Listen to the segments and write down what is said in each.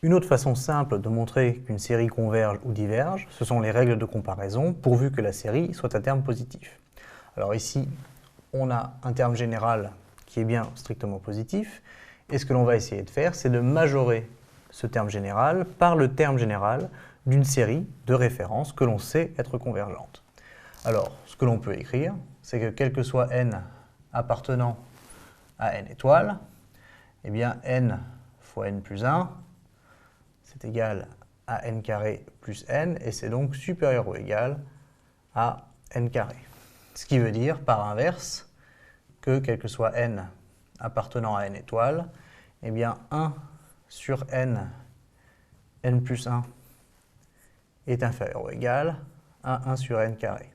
Une autre façon simple de montrer qu'une série converge ou diverge, ce sont les règles de comparaison, pourvu que la série soit à terme positif. Alors ici, on a un terme général qui est bien strictement positif, et ce que l'on va essayer de faire, c'est de majorer ce terme général par le terme général d'une série de références que l'on sait être convergente. Alors, ce que l'on peut écrire, c'est que quel que soit n appartenant à n étoiles, eh bien n fois n plus 1, c'est égal à n carré plus n, et c'est donc supérieur ou égal à n carré. Ce qui veut dire, par inverse, que quel que soit n appartenant à n étoiles, eh bien 1 sur n, n plus 1, est inférieur ou égal à 1 sur n carré.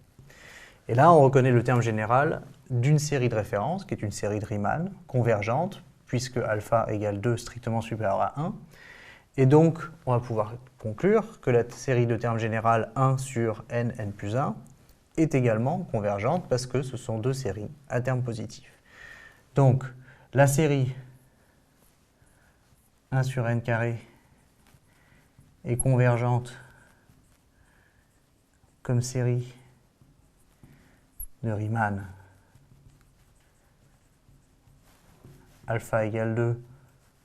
Et là, on reconnaît le terme général d'une série de références, qui est une série de Riemann, convergente, puisque alpha égale 2 strictement supérieur à 1. Et donc, on va pouvoir conclure que la série de termes général 1 sur n, n plus 1 est également convergente parce que ce sont deux séries à terme positif. Donc, la série 1 sur n carré est convergente comme série de Riemann alpha égale 2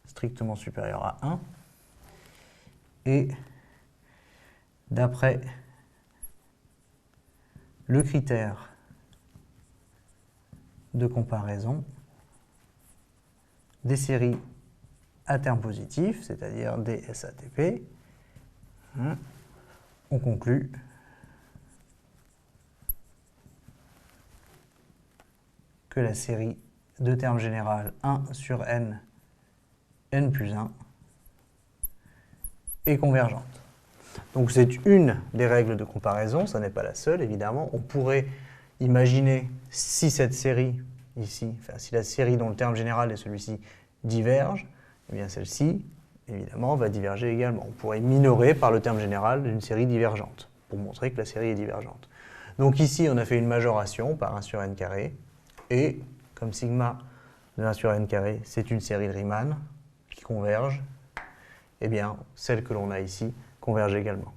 strictement supérieur à 1. Et d'après le critère de comparaison des séries à terme positif, c'est-à-dire des SATP, on conclut que la série de termes général 1 sur n, n plus 1, est convergente. Donc c'est une des règles de comparaison, ça n'est pas la seule évidemment. On pourrait imaginer si cette série ici, enfin si la série dont le terme général est celui-ci diverge, eh bien celle-ci évidemment va diverger également. On pourrait minorer par le terme général d'une série divergente pour montrer que la série est divergente. Donc ici on a fait une majoration par 1 sur n carré et comme sigma de 1 sur n carré c'est une série de Riemann qui converge, eh bien celle que l'on a ici converge également.